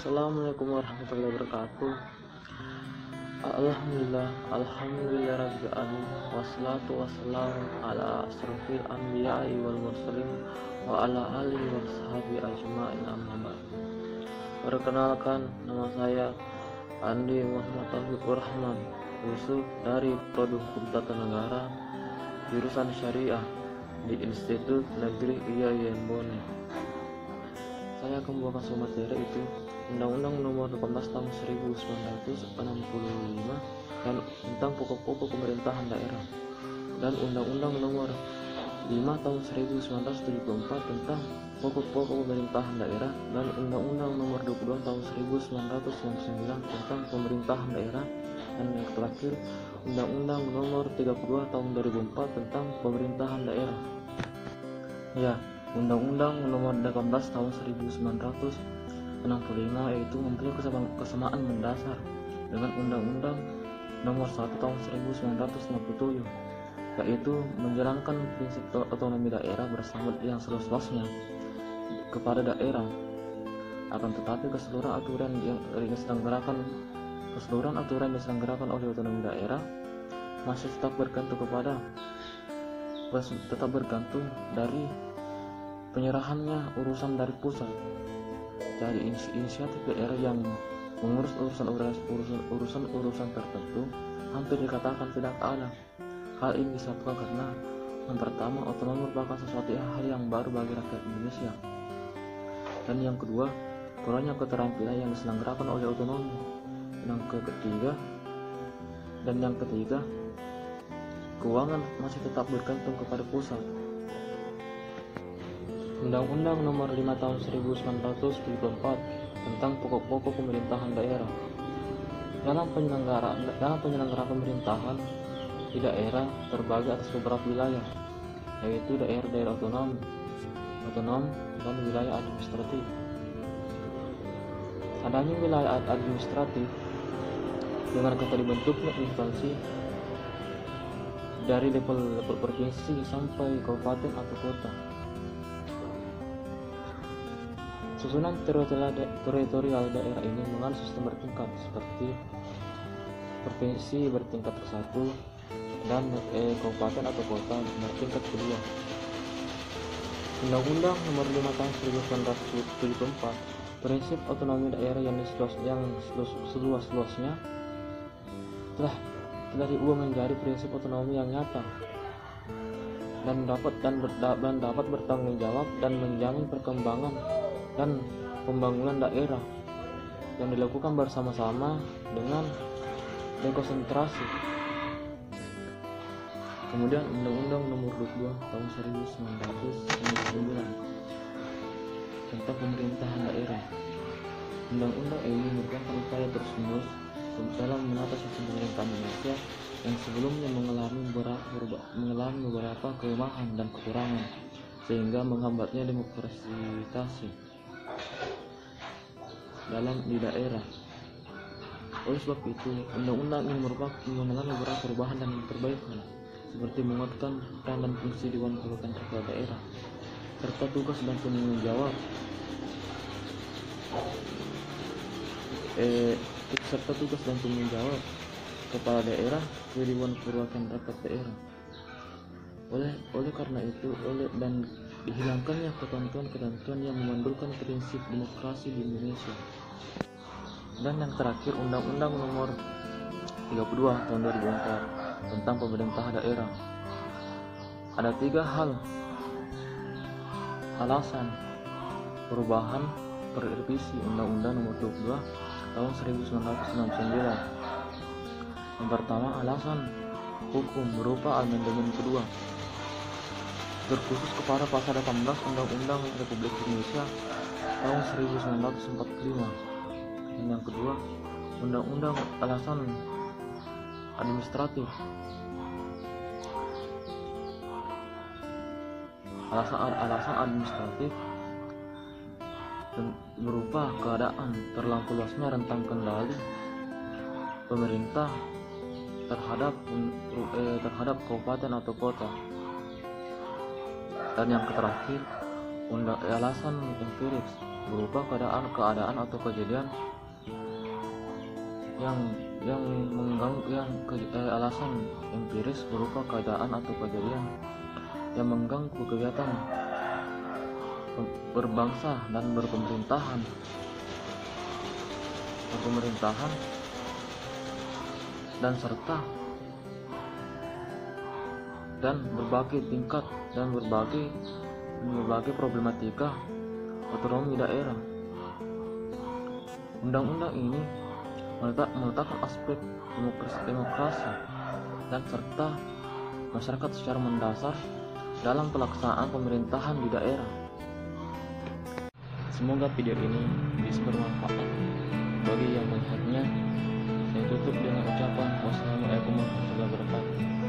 Assalamualaikum warahmatullahi wabarakatuh. Alhamdulillah rabbil alamin. Wassalatu wassalamu ala asrofil anbiya'i wal mursalin wa ala alihi wa sahbihi ajma'in, amma ba'd. Perkenalkan, nama saya Andi Muhammad Taufikur Rahman Yusuf dari Prodi Hukum Tata Negara jurusan Syariah di Institut Negeri IAIN Bone. Saya akan membawakan sebuah materi, itu Undang-Undang Nomor 18 Tahun 1965 dan tentang pokok-pokok pemerintahan daerah, dan Undang-Undang Nomor 5 Tahun 1974 tentang pokok-pokok pemerintahan daerah, dan Undang-Undang Nomor 22 Tahun 1999 tentang pemerintahan daerah, dan yang terakhir Undang-Undang Nomor 32 Tahun 2004 tentang pemerintahan daerah. Ya, Undang-Undang Nomor 18 Tahun 1965 yaitu mempunyai kesamaan mendasar dengan Undang-Undang Nomor 1 Tahun 1967, yaitu menjalankan prinsip otonomi daerah bersama yang seluas-luasnya kepada daerah. Akan tetapi keseluruhan aturan yang diselenggarakan oleh otonomi daerah masih tetap bergantung dari penyerahannya urusan dari pusat. Jadi inisiatif daerah yang mengurus urusan tertentu hampir dikatakan tidak ada. Hal ini disebabkan karena yang pertama, otonomi merupakan sesuatu hal yang baru bagi rakyat Indonesia, dan yang kedua, kurangnya keterampilan yang diselenggarakan oleh otonomi. Yang ketiga, keuangan masih tetap bergantung kepada pusat. Undang-Undang Nomor 5 Tahun 1974 tentang pokok-pokok pemerintahan daerah. Dalam penyelenggaraan pemerintahan di daerah terbagi atas beberapa wilayah, yaitu daerah otonom, dan wilayah administratif. Adanya wilayah administratif dengan kata dibentuknya instansi dari level provinsi sampai kabupaten atau kota. Susunan teritorial daerah ini mengandung sistem bertingkat, seperti provinsi bertingkat ke-1 dan kabupaten atau kota bertingkat kedua. Undang-Undang Nomor 5 Tahun 1974 prinsip otonomi daerah yang seluas-luasnya telah diubah menjadi prinsip otonomi yang nyata dan dapat bertanggung jawab dan menjamin perkembangan dan pembangunan daerah yang dilakukan bersama-sama dengan dekonsentrasi. Kemudian Undang-Undang Nomor 22 Tahun 1999 tentang pemerintahan daerah. Undang-undang ini merupakan upaya terus-menerus dalam menata sistem pemerintahan Indonesia yang sebelumnya mengalami beberapa kelemahan dan kekurangan, sehingga menghambatnya demokratisasi di daerah. Oleh sebab itu, undang-undang ini mengalami beberapa perubahan dan perbaikan, seperti menguatkan peran dan fungsi Dewan Perwakilan Rakyat Daerah serta tugas dan tanggung jawab kepala daerah ke Dewan Perwakilan Rakyat Daerah. Oleh karena itu, dan dihilangkannya ketentuan yang memandulkan prinsip demokrasi di Indonesia. Dan yang terakhir, Undang-Undang Nomor 32 Tahun 2004 tentang pemerintahan daerah. Ada 3 alasan perubahan revisi Undang-Undang Nomor 22 Tahun 1999. Yang pertama, alasan hukum berupa amandemen kedua terkhusus kepada pasal 18 Undang-Undang Republik Indonesia tahun 1945. Dan yang kedua, Undang-Undang alasan administratif. Alasan administratif berupa keadaan terlampau luasnya rentang kendali pemerintah terhadap kabupaten atau kota. Dan yang terakhir, alasan empiris berupa keadaan atau kejadian alasan empiris berupa keadaan atau kejadian yang mengganggu kegiatan berbangsa dan berpemerintahan dan serta dan berbagai tingkat dan berbagai problematika otonomi daerah. Undang-undang ini meletakkan aspek demokrasi dan serta masyarakat secara mendasar dalam pelaksanaan pemerintahan di daerah. Semoga video ini bisa bermanfaat bagi yang melihatnya. Saya tutup dengan ucapan wassalamualaikum warahmatullahi wabarakatuh.